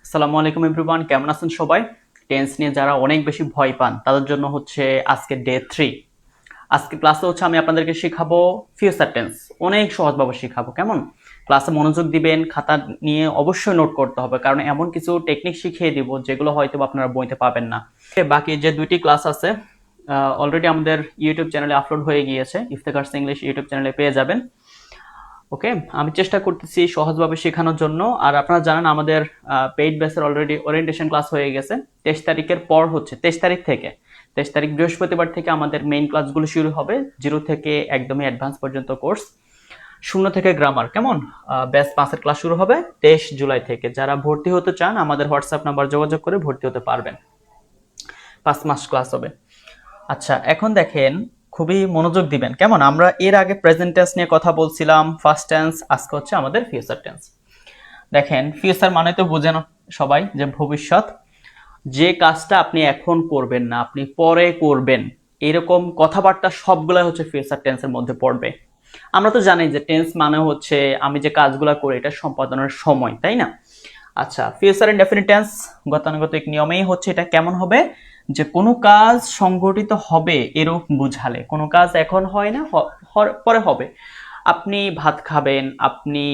আসসালামু আলাইকুম এভরিওয়ান, কেমন আছেন সবাই? টেন্স নিয়ে যারা অনেক বেশি ভয় পান তাদের জন্য হচ্ছে আজকে ডে 3। আজকে ক্লাসে হচ্ছে আমি আপনাদেরকে শেখাবো ফিউচার টেন্স। অনেক সহজভাবে শেখাবো, কেমন? ক্লাসে মনোযোগ দিবেন, খাতা নিয়ে অবশ্যই নোট করতে হবে, কারণ এমন কিছু টেকনিক শিখিয়ে দিব যেগুলো হয়তো আপনারা বইতে পাবেন না। বাকি যে দুইটি ক্লাস আছে অলরেডি আমাদের ইউটিউব চ্যানেলে আপলোড হয়ে গিয়েছে, ইফতেখারস ইংলিশ ইউটিউব চ্যানেলে পেয়ে যাবেন। ওকে, আমি চেষ্টা করতেছি সহজভাবে শেখানোর জন্য। আর আপনারা জানেন আমাদের পেইড ব্যাচের অলরেডি ওরিয়েন্টেশন ক্লাস হয়ে গেছে। 23 তারিখের পর হচ্ছে 23 তারিখ থেকে, 23 তারিখ বৃহস্পতিবার থেকে আমাদের মেইন ক্লাসগুলো শুরু হবে, 0 থেকে একদমই অ্যাডভান্স পর্যন্ত কোর্স। 0 থেকে গ্রামার, কেমন? ব্যাচ 5-এর ক্লাস শুরু হবে 23 জুলাই থেকে। যারা ভর্তি হতে চান আমাদের হোয়াটসঅ্যাপ নাম্বার যোগাযোগ করে ভর্তি হতে পারবেন। 5 মাস ক্লাস হবে। আচ্ছা, এখন দেখেন, খুবই মনোযোগ দিবেন, কেমন? আমরা এর আগে প্রেজেন্ট টেন্স নিয়ে কথা বলছিলাম, ফার্স্ট টেন্স, আজকে হচ্ছে আমাদের ফিউচার টেন্স। দেখেন, ফিউচার মানে তো বুঝেন সবাই যে ভবিষ্যৎ। যে কাজটা আপনি এখন করবেন না, আপনি পরে করবেন, এরকম কথাবার্তা সবগুলাই হচ্ছে ফিউচার টেন্সের মধ্যে পড়বে। আমরা তো জানি যে টেন্স মানে হচ্ছে আমি যে কাজগুলো করি এটা সম্পাদনের সময়, তাই না? আচ্ছা, ফিউচার ইনডেফিনিট টেন্স গতানুগতিক নিয়মেই হচ্ছে এটা কেমন হবে, যে কোনো কাজ সংঘটিত হবে এরূপ বুঝালে। কোনো কাজ এখন হয় না, পরে হবে। আপনি ভাত খাবেন, আপনি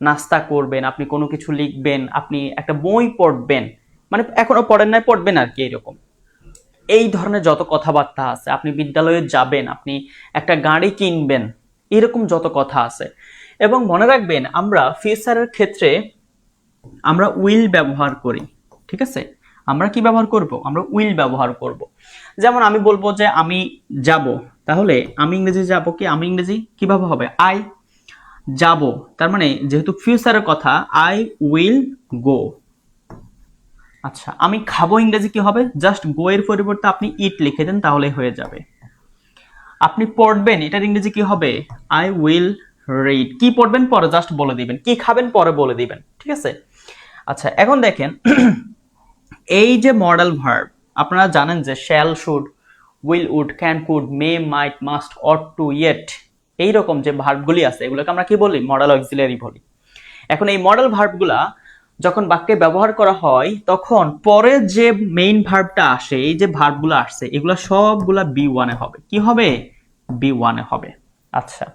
নাস্তা করবেন, আপনি কোনো কিছু লিখবেন, আপনি একটা বই পড়বেন, মানে এখনো পড়েন নাই, পড়বেন আর কি, এরকম। এই ধরনের যত কথাবার্তা আছে, আপনি বিদ্যালয়ে যাবেন, আপনি একটা গাড়ি কিনবেন, এরকম যত কথা আছে। এবং মনে রাখবেন, আমরা ফিউচারের ক্ষেত্রে আমরা উইল ব্যবহার করি, ঠিক আছে? আমরা কি ব্যবহার করব? আমরা উইল ব্যবহার করব। যেমন আমি বলবো যে আমি যাব, তাহলে আমি ইংরেজি যাব কি, আমি ইংরেজি কিভাবে হবে? আই যাব। তার মানে যেহেতু ফিউচারের কথা, আই উইল গো। আচ্ছা, আমি খাবো ইংরেজি কি হবে? জাস্ট গো এর পরিবর্তে আপনি ইট লিখে দেন, তাহলে হয়ে যাবে। আপনি পড়বেন, এটার ইংরেজি কি হবে? I will read. কি পড়বেন পরে জাস্ট বলে দিবেন, কি খাবেন পরে বলে দিবেন, ঠিক আছে? আচ্ছা, এখন দেখেন এই যে মডেল ভার্ব, আপনারা জানেন যে shall, should, will, would, can, could, may, might, must, ought to, yet, এইরকম যে ভার্বগুলি আছে এগুলোকে আমরা কি বলি? মডেল অক্সিলারি বলি। এখন এই মডেল ভার্বগুলা যখন বাক্যে ব্যবহার করা হয় তখন পরে যে মেইন ভার্বটা আসে, এই যে ভার্বগুলো আসছে এগুলো সবগুলা B1 এ হবে। কি হবে? B1 এ হবে। আচ্ছা,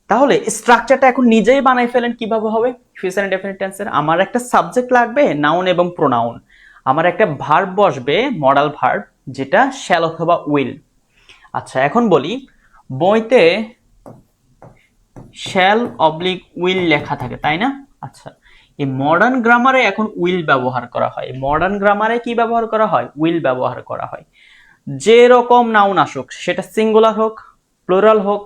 তাহলে স্ট্রাকচারটা এখন নিজেই বানাই ফেলেন, কিভাবে হবে ফিউচার ইনডেফিনিট টেন্সের। আমার একটা সাবজেক্ট লাগবে, নাউন এবং প্রোনাউন। আমার একটা ভার্ব বসবে, মডেল ভার্ব, যেটা শ্যাল অথবা উইল। আচ্ছা, এখন বলি, বইতে শ্যাল অবলিক উইল লেখা থাকে, তাই না? আচ্ছা, এই মডার্ন গ্রামারে এখন উইল ব্যবহার করা হয়। মডার্ন গ্রামারে কি ব্যবহার করা হয়? উইল ব্যবহার করা হয়। যে রকম নাউন আসুক, সেটা সিঙ্গুলার হোক, প্লুরাল হোক,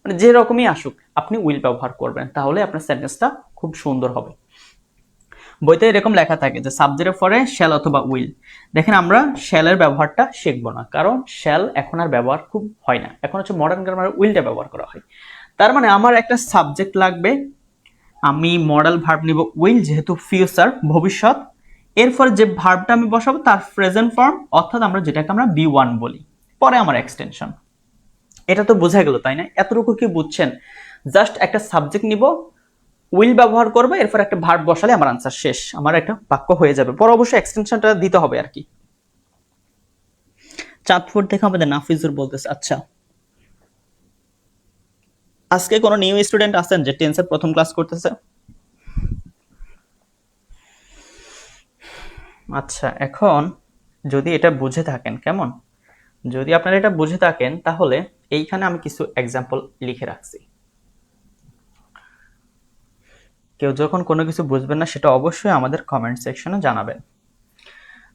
মানে যে রকমই আসুক, আপনি উইল ব্যবহার করবেন, তাহলে আপনার সেন্টেন্সটা খুব সুন্দর হবে। বইতে এরকম লেখা থাকে যে সাবজেক্টের পরে শ্যাল অথবা উইল। দেখেন, আমরা শ্যালের ব্যবহারটা শিখবো না, কারণ শ্যাল এখন আর ব্যবহার খুব হয় না, এখন হচ্ছে মডার্ন গ্রামারে উইলটা ব্যবহার করা হয়। তার মানে আমার একটা সাবজেক্ট লাগবে, আমি মডেল ভার্ব নিব উইল, যেহেতু ফিউচার, ভবিষ্যৎ। এরপর যে ভার্বটা আমি বসাবো তার প্রেজেন্ট ফর্ম, অর্থাৎ আমরা যেটাকে আমরা B1 বলি, পরে আমার এক্সটেনশন। এটা তো বোঝা গেল, তাই না? এতটুকু কি বুঝছেন? জাস্ট একটা সাবজেক্ট নিব, উইল ব্যবহার করবে, এরপর একটা ভার্ব বসালে আমার আনসার শেষ, আমার একটা বাক্য হয়ে যাবে। পরে অবশ্যই এক্সটেনশনটা দিতে হবে আর কি। চাঁদপুর থেকে আমাদের নাফিজুর বলতেছে। আচ্ছা, আজকে কোনো নিউ স্টুডেন্ট আছেন যে টেন্সের প্রথম ক্লাস করতেছে? আচ্ছা, এখন যদি এটা বুঝে থাকেন, কেমন, যদি আপনারা এটা বুঝে থাকেন তাহলে এইখানে আমি কিছু এক্সাম্পল লিখে রাখছি। কেউ যখন কোনো কিছু বুঝবেন না সেটা অবশ্যই আমাদের কমেন্ট সেকশনে জানাবেন।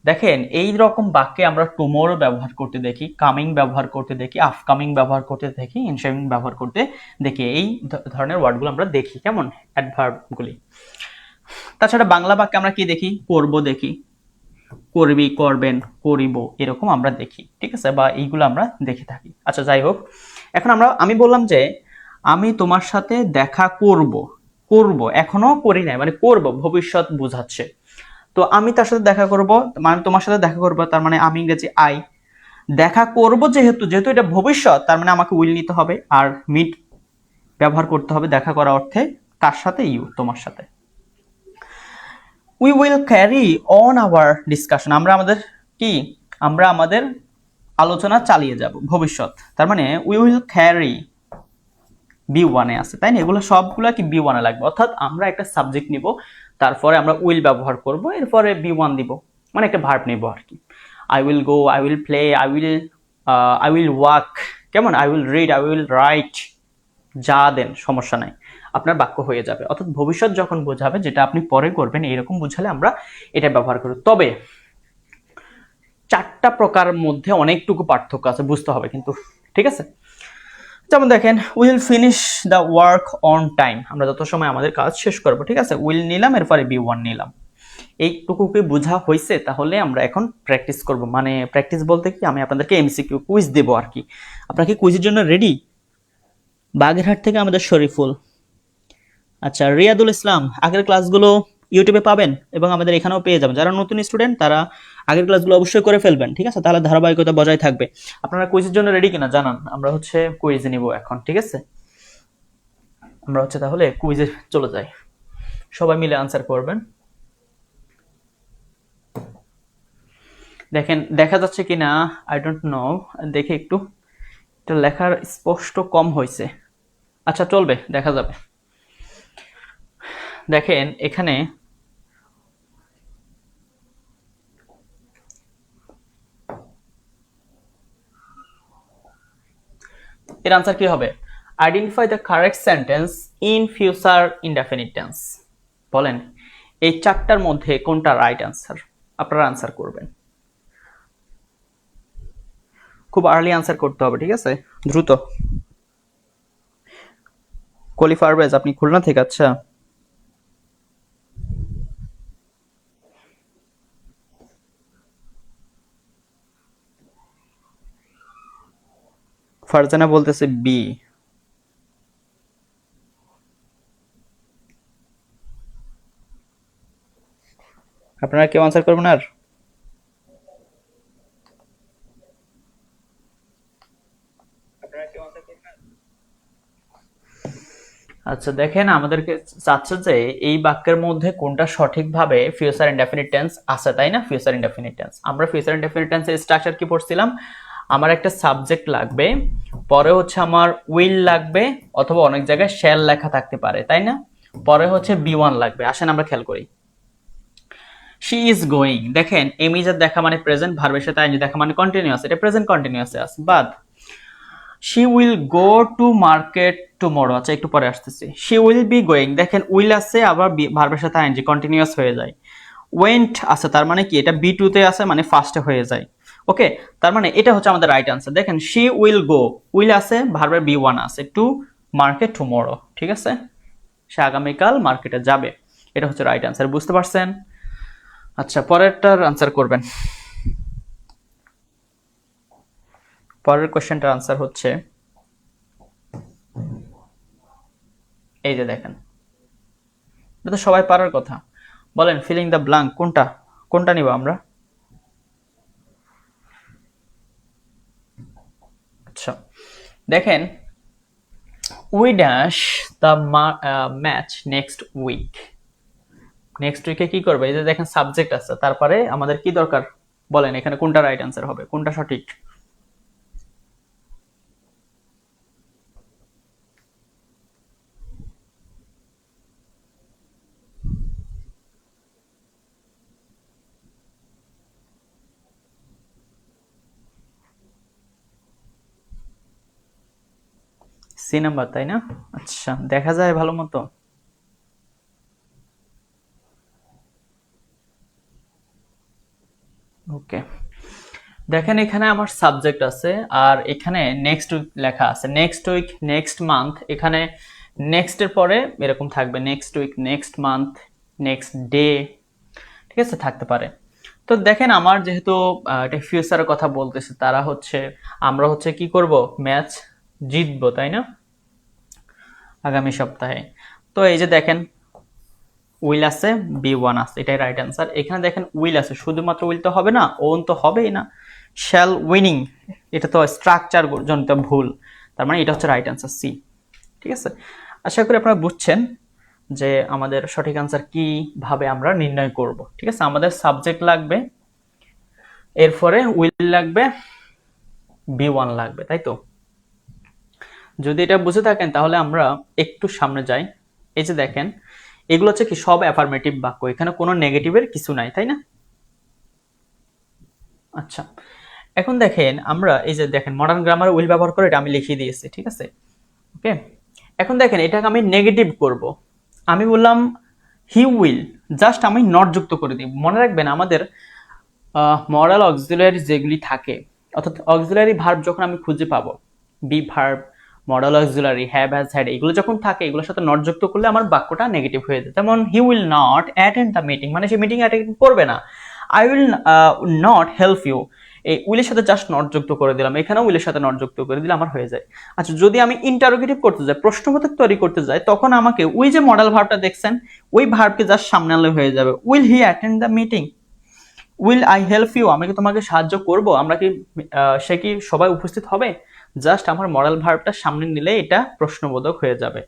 দেখেন, এই রকম বাক্যে আমরা টুমোরো ব্যবহার করতে দেখি, কামিং ব্যবহার করতে দেখি, আপকামিং ব্যবহার করতে দেখি, ইনশামিং ব্যবহার করতে দেখি। এই ধরনের ওয়ার্ডগুলো আমরা দেখি, কেমন, অ্যাডভার্বগুলি। তাছাড়া বাংলা বাক্যে আমরা কি দেখি? করব দেখি, করবি, করবেন, করিব, এরকম আমরা দেখি, ঠিক আছে? বা এইগুলো আমরা দেখে থাকি। আচ্ছা, যাই হোক, এখন আমি বললাম যে আমি তোমার সাথে দেখা করব। করব, এখনো করি নাই, মানে করব, ভবিষ্যৎ বোঝাচ্ছে। তো আমি তার সাথে দেখা করব, মানে তোমার সাথে দেখা করব, তার মানে আমি ইংরেজি আই। দেখা করব, যেহেতু যেহেতু এটা ভবিষ্যৎ, তার মানে আমাকে উইল নিতে হবে, আর মিট ব্যবহার করতে হবে দেখা করা অর্থে, কার সাথে? ইউ, তোমার সাথে। We will carry on our discussion, আমরা আমাদের আলোচনা চালিয়ে যাব ভবিষ্যৎ। তার মানে উই উইল ক্যারি বি ওয়ানে আছে, তাই না? এগুলো সবগুলো কি বি ওয়ানে লাগবে, অর্থাৎ আমরা একটা সাবজেক্ট নিব, তারপরে আমরা উইল ব্যবহার করব, এরপরে বি ওয়ান দিব, মানে একটা ভার্ব নিব আর কি। I will go, I will play, I will walk, কেমন? I will read, I will write, যা দেন সমস্যা নাই, আপনার বাক্য হয়ে যাবে। অর্থাৎ ভবিষ্যৎ যখন বোঝাবে, যেটা আপনি পরে করবেন, এরকম বোঝালে আমরা এটা ব্যবহার করি। তবে চারটা প্রকার মধ্যে অনেকটুকু পার্থক্য আছে, বুঝতে হবে কিন্তু, ঠিক আছে? যেমন দেখেন, will finish the work on time, আমরা যত সময় আমাদের কাজ শেষ করবো, ঠিক আছে? উইল নিলাম, এরপরে বি ওয়ান নিলাম। এইটুকুকে বোঝা হয়েছে, তাহলে আমরা এখন প্র্যাকটিস করব। মানে প্র্যাকটিস বলতে কি, আমি আপনাদেরকে এমসিকিউ কুইজ দেবো আর কি। আপনারা কি কুইজের জন্য রেডি? বাগেরহাট থেকে আমাদের শরীফুল। আচ্ছা, রিয়াদুল ইসলাম, আগের ক্লাসগুলো ইউটিউবে পাবেন এবং আমাদের এখানেও পেয়ে যাবেন। যারা নতুন স্টুডেন্ট তারা আগের ক্লাসগুলো অবশ্যই করে ফেলবেন, ঠিক আছে? তাহলে ধারাবাহিকতা বজায় থাকবে। আপনারা কুইজের জন্য রেডি কিনা জানান, আমরা কুইজ নিব এখন, ঠিক আছে? আমরা তাহলে কুইজে চলে যাই, সবাই মিলে আনসার করবেন। দেখেন দেখা যাচ্ছে কিনা, আই ডোন্ট নো, দেখে একটু, এটা লেখার স্পষ্ট কম হয়েছে। আচ্ছা চলবে, দেখা যাবে। দেখেন এখানে এর আনসার কি হবে? Identify the correct sentence in future indefinite tense. বলেন এই চারটার মধ্যে কোনটা রাইট আনসার? আপনারা আনসার করবেন, খুব আর্লি আনসার করতে হবে, ঠিক আছে? দ্রুত। কলি পারভেজ, আপনি খুলনা থেকে? আচ্ছা, ফারজানা বলতেছে বি। আপনারা কেউ আনসার করবেন আর? আচ্ছা দেখেন, আমাদেরকে চাচ্ছে যে এই বাক্যের মধ্যে কোনটা সঠিকভাবে ফিউচার ইনডেফিনিট টেন্স আছে, তাই না? ফিউচার ইনডেফিনিট টেন্স, আমরা ফিউচার ইনডেফিনিট টেন্সের স্ট্রাকচার কি পড়ছিলাম? আমার একটা সাবজেক্ট লাগবে, পরে আমার উইল লাগবে, অথবা অনেক জায়গায় শ্যাল লেখা থাকতে পারে, তাই না? পরে বি ওয়ান লাগবে। আসেন আমরা খেয়াল করি। শি ইজ গোয়িং, দেখেন এম ইজ দেখা মানে প্রেজেন্ট, ভার্বের সাথে আইএনজি দেখা মানে কন্টিনিউয়াস, এটা প্রেজেন্ট কন্টিনিউয়াসে আছে। বাদ she will go to market tomorrow, আচ্ছা একটু পরে আসতেছি। শি উইল বি গোয়িং, দেখেন উইল আছে, আবার ভার্বের সাথে আইএনজি, কন্টিনিউয়াস হয়ে যায়। ওয়েন্ট আছে, তার মানে কি এটা বি টু তে আছে, মানে ফার্স্টে হয়ে যায়। ওকে, তার মানে এটা আমাদের রাইট আনসার। দেখেন শি উইল গো, উইল আছে, ভার্বের বি ওয়ান আছে, টু মার্কেট টুমরো, ঠিক আছে? সে আগামীকাল মার্কেটে যাবে, এটা রাইট আনসার। বুঝতে পারছেন? আচ্ছা, পরেরটার আনসার করবেন। পরের কোশ্চেনটার আনসার এই যে দেখেন, এটা তো সবাই পারার কথা। বলেন ফিলিং দ্য ব্ল্যাঙ্ক কোনটা, কোনটা নিব আমরা? আচ্ছা দেখেন, we dash the match next week. Next উইকে কি করবে? এই যে দেখেন সাবজেক্ট আছে, তারপরে আমাদের কি দরকার? বলেন এখানে কোনটা রাইট আনসার হবে, কোনটা সঠিক? সি নাম্বার, তাই না? আচ্ছা দেখা যায় ভালো মতো। ওকে, দেখেন এখানে আমার সাবজেক্ট আছে, আর এখানে নেক্সট উইক লেখা আছে। নেক্সট উইক, নেক্সট মান্থ, এখানে নেক্সট এর পরে এরকম থাকবে next week, next month, next day, ঠিক আছে? থাকতে পারে। তো দেখেন আমার যেহেতু এটা ফিউচারের কথা বলতেছে, তারা আমরা কি করব? ম্যাচ জিতবো, তাই না? আগামী সপ্তাহে। তো এই যে দেখেন উইল আছে, বি ওয়ান আছে, এটাই রাইট আনসার। এখানে দেখেন উইল আছে, শুধুমাত্র উইল তো হবে না, ওন তো হবেই না, শ্যাল উইনিং, এটা তো স্ট্রাকচার জনিত ভুল, তার মানে এটা রাইট আনসার সি, ঠিক আছে? আশা করি আপনারা বুঝছেন। যে আমাদের সঠিক আনসার কিভাবে আমরা নির্ণয় করব। ঠিক আছে, আমাদের সাবজেক্ট লাগবে, এরপরে উইল লাগবে, B1 লাগবে, তাই তো? যদি এটা বুঝে থাকেন তাহলে আমরা একটু সামনে যাই। এই যে দেখেন, এগুলো হচ্ছে কি সব অ্যাফার্মেটিভ বাক্য, এখানে কোনো নেগেটিভের কিছু নাই, তাই না? আচ্ছা, এখন দেখেন আমরা এই যে দেখেন মডার্ন গ্রামার উইল ব্যবহার করে এটা আমি লিখিয়ে দিয়েছি, ঠিক আছে? ওকে, এখন দেখেন এটাকে আমি নেগেটিভ করব। আমি বললাম হি উইল, জাস্ট আমি নট যুক্ত করে দিই। মনে রাখবেন আমাদের মডাল অক্সিলারি যেগুলি থাকে, অর্থাৎ অক্সিলারি ভার্ব যখন আমি খুঁজে পাবো, be verb, modal auxiliary, have, has, had, এগুলো যখন থাকে এগুলোর সাথে নট যুক্ত করলে আমার বাক্যটা নেগেটিভ হয়ে যায়। যেমন he will not attend the meeting, মানে সে মিটিং অ্যাটেন্ড করবে না। I will not help you, এই উইলের সাথে জাস্ট নট যুক্ত করে দিলাম, এখানেও উইলের সাথে নট যুক্ত করে দিলে আমার হয়ে যায়। আচ্ছা, যদি আমি ইন্টারোগেটিভ করতে যাই, প্রশ্নবোধক তৈরি করতে যাই, তখন আমাকে ওই যে মডেল ভার্বটা দেখছেন ওই ভার্বকে জাস্ট সামনে আনলে হয়ে যাবে। Will he attend the meeting, will I help you, আমি কি তোমাকে সাহায্য করব, আমরা কি সে কি সবাই উপস্থিত হবে, জাস্ট আমার মডেল ভার্বটা সামনে নিলে এটা প্রশ্নবোধক হয়ে যাবে।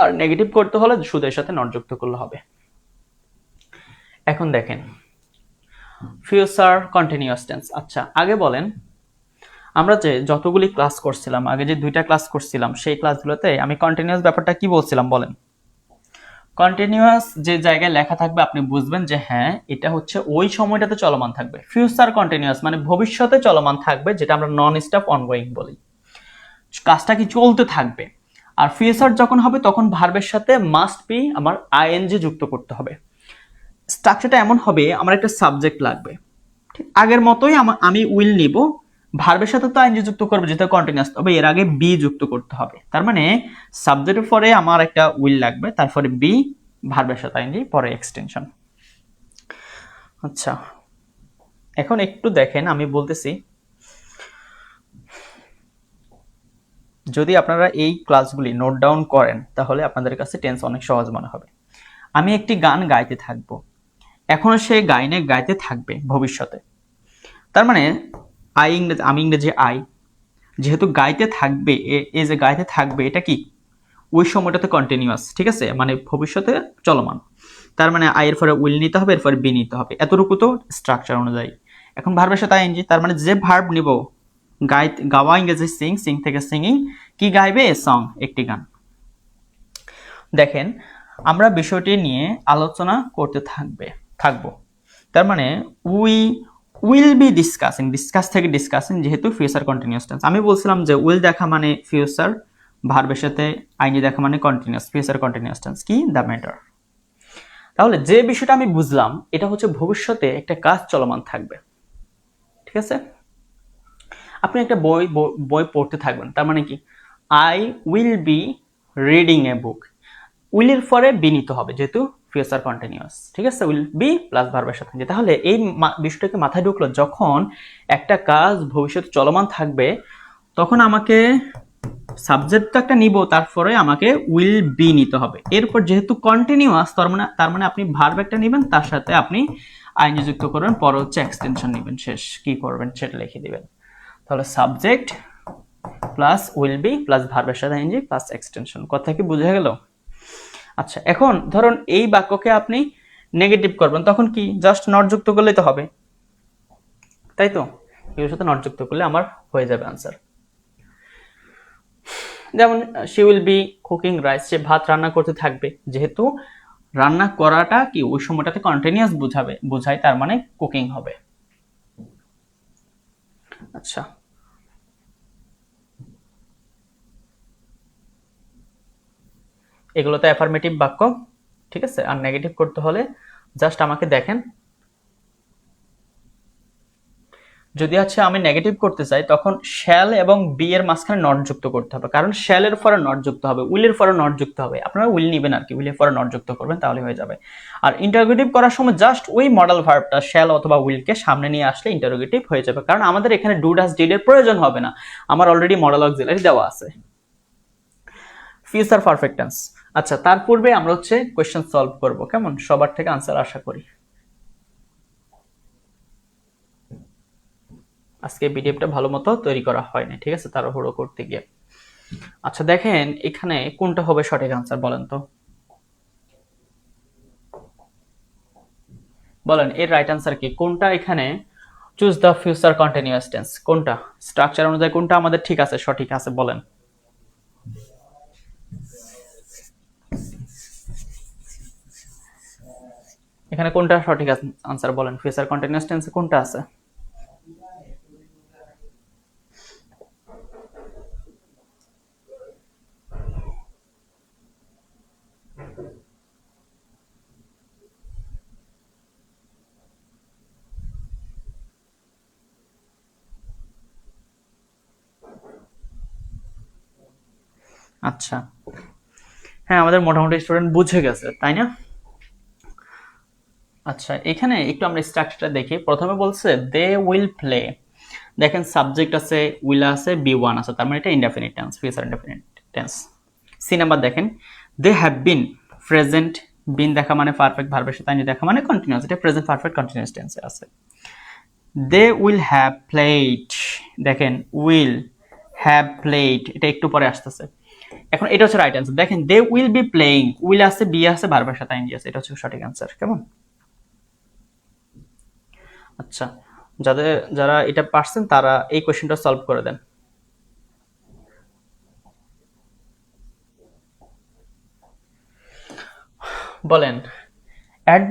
আর নেগেটিভ করতে হলে শুধু এর সাথে নট যুক্ত করলে হবে। এখন দেখেন ফিউচার কন্টিনিউয়াস টেন্স। আচ্ছা, আগে বলেন আমরা যে যতগুলি ক্লাস করছিলাম, আগে যে 2টা ক্লাস করছিলাম, সেই ক্লাসগুলোতে আমি কন্টিনিউয়াস ব্যাপারটা কি বলছিলাম বলেন? কন্টিনিউয়াস যে জায়গায় লেখা থাকবে আপনি বুঝবেন যে হ্যাঁ এটা হচ্ছে ওই সময়টাতে চলমান থাকবে। ফিউচার কন্টিনিউয়াস মানে ভবিষ্যতে চলমান থাকবে, যেটা আমরা নন স্টপ অনগোয়িং বলি, কাজটা কি চলতে থাকবে। আর ফিউচার যখন হবে তখন ভার্বের সাথে মাস্ট বি আমার আইএনজি যুক্ত করতে হবে। স্ট্রাকচারটা এমন হবে, আমার একটা সাবজেক্ট লাগবে, ঠিক আগের মতোই আমি উইল নিব, ভার্বের সাথে তো আইএনজি যুক্ত করবো যেটা কন্টিনিউয়াস, তবে এর আগে বি যুক্ত করতে হবে। তার মানে সাবজেক্টের পরে আমার একটা উইল লাগবে, তারপরে বি, ভার্বের সাথে আইএনজি, পরে এক্সটেনশন। আচ্ছা, এখন একটু দেখেন আমি বলতেছি, যদি আপনারা এই ক্লাসগুলি নোট ডাউন করেন তাহলে আপনাদের কাছে টেন্স অনেক সহজ মনে হবে। আমি একটি গান গাইতে থাকবো, এখনো সে গাইতে থাকবে ভবিষ্যতে। তার মানে আমি ইংরেজি আই, যেহেতু গাইতে থাকবে, এই যে গাইতে থাকবে এটা কি ওই সময়টাতে কন্টিনিউয়াস, ঠিক আছে, মানে ভবিষ্যতে চলমান। তার মানে আই এর পরে উইল নিতে হবে, এরপরে বি নিতে হবে, এতটুকু তো স্ট্রাকচার অনুযায়ী। এখন ভার্বের সাথে আইএনজি, তার মানে যে ভার্ব নিব, গাওয়া ইংরেজি সিং, সিং থেকে সিঙ্গিং, কি গাইবে, সং, একটি গান। দেখেন আমরা বিষয়টি নিয়ে আলোচনা করতে থাকবো, তার মানে উইল বি ডিসকাসিং, ডিসকাস থেকে ডিসকাসিং, যেহেতু ফিউচার কন্টিনিউয়াস টেন্স। আমি বলছিলাম যে উইল দেখা মানে ফিউচার, ভার্বের সাথে আইনি দেখা মানে কন্টিনিউয়াস, ফিউচার কন্টিনিউয়াস টেন্স কি দ্য ম্যাটার। তাহলে যে বিষয়টা আমি বুঝলাম এটা হচ্ছে ভবিষ্যতে একটা কাজ চলমান থাকবে, ঠিক আছে। আপনি একটা বই পড়তে থাকবেন, তার মানে কি I will be reading a বুক, উইলের পরে বি নিতে হবে যেহেতু ফিউচার কন্টিনিউয়াস, ঠিক আছে, উইল বি প্লাস ভার্বের সাথে। তাহলে এই বিষয়টাকে মাথায় ঢুকলো, যখন একটা কাজ ভবিষ্যতে চলমান থাকবে তখন আমাকে সাবজেক্ট একটা নিব, তারপরে আমাকে উইল বি নিতে হবে। এরপর যেহেতু কন্টিনিউয়াস, তার মানে আপনি ভার্ব একটা নেবেন, তার সাথে আপনি আইএনজি যুক্ত করবেন, পরে হচ্ছে এক্সটেনশন নেবেন, শেষ কি করবেন সেটা লিখে দিবেন। তাহলে subject plus will be plus ভার্বের সাথে আইএনজি প্লাস এক্সটেনশন। কথা কি বুঝে গেল? আচ্ছা, এখন ধরুন এই বাক্যকে আপনি নেগেটিভ করবেন, তখন কি জাস্ট নট যুক্ত করলেই তো হবে, তাই তো? এর সাথে নট যুক্ত করলে আমার হয়ে যাবে আনসার। যেমন she will be cooking rice, সে ভাত রান্না করতে থাকবে, যেহেতু রান্না করাটা কি ওই সময়টাতে কন্টিনিউয়াস বোঝায়, তার মানে কুকিং হবে। আচ্ছা, এগুলো তো অ্যাফার্মেটিভ বাক্য, ঠিক আছে। আর নেগেটিভ করতে হলে জাস্ট আমাকে দেখেন, যদি হচ্ছে আমি নেগেটিভ করতে চাই তখন শ্যাল এবং বি এর মাঝখানে নট যুক্ত করতে হবে, কারণ শ্যালের পরে নট যুক্ত হবে, উইলের পরে নট যুক্ত হবে। আপনারা উইল নিবেন আর কি, উইলের পরে নট যুক্ত করবেন, তাহলে হয়ে যাবে। আর ইন্টারোগেটিভ করার সময় জাস্ট ওই মডেল ভার্বটা শ্যাল অথবা উইলকে সামনে নিয়ে আসলে ইন্টারোগেটিভ হয়ে যাবে, কারণ আমাদের এখানে ডু ডাজ ডিড এর প্রয়োজন হবে না, আমার অলরেডি মডেল অক্সিলারি দেওয়া আছে। Future perfect tense. আচ্ছা, তার পূর্বে আমরা হচ্ছে কোশ্চেন সলভ করব, কেমন? সবার থেকে আনসার আশা করি। আজকে পিডিএফটা ভালো মতো তৈরি করা হয়নি, ঠিক আছে, তাড়াহুড়ো করতে গিয়ে। আচ্ছা দেখেন এখানে কোনটা হবে সঠিক আনসার বলেন তো? বলেন এর রাইট আনসার কি? কোনটা এখানে choose the future continuous tense, কোনটা স্ট্রাকচার অনুযায়ী কোনটা আমাদের ঠিক আছে, সঠিক আছে বলেন। এখানে কোনটা সঠিক আনসার বলেন, ফিউচার কন্টিনিউয়াস টেন্সে কোনটা আছে? আচ্ছা, হ্যাঁ আমাদের মোটামুটি স্টুডেন্ট বুঝে গেছে তাই না? আচ্ছা, এখানে একটু আমরা স্ট্রাকচারটা দেখি। প্রথমে বলছে দে উইল প্লে, দেখেন সাবজেক্ট আছে, উইল আছে, বি ওয়ান আছে, তার মানে এটা indefinite tense, future indefinite tense. C number দেখেন দে হ্যাভ বিন, প্রেজেন্ট বিন দেখা মানে পারফেক্ট, ভার্বের সাথে আইনি দেখা মানে কন্টিনিউয়াস, এটা প্রেজেন্ট পারফেক্ট কন্টিনিউয়াস টেন্সে আছে। দে উইল হ্যাভ প্লেড, দেখেন উইল হ্যাভ প্লেড, এটা একটু পরে আসতেছে। এখন এটা হচ্ছে রাইট অ্যান্সার। দেখেন they will be playing, will আছে, বি আছে, ভার্বের সাথে আইনি আছে, এটা হচ্ছে সঠিক অ্যান্সার। কেমন? আচ্ছা, যারা এটা পারছেন তারা এই কোশ্চেনটা সলভ করে দেন। বলেন at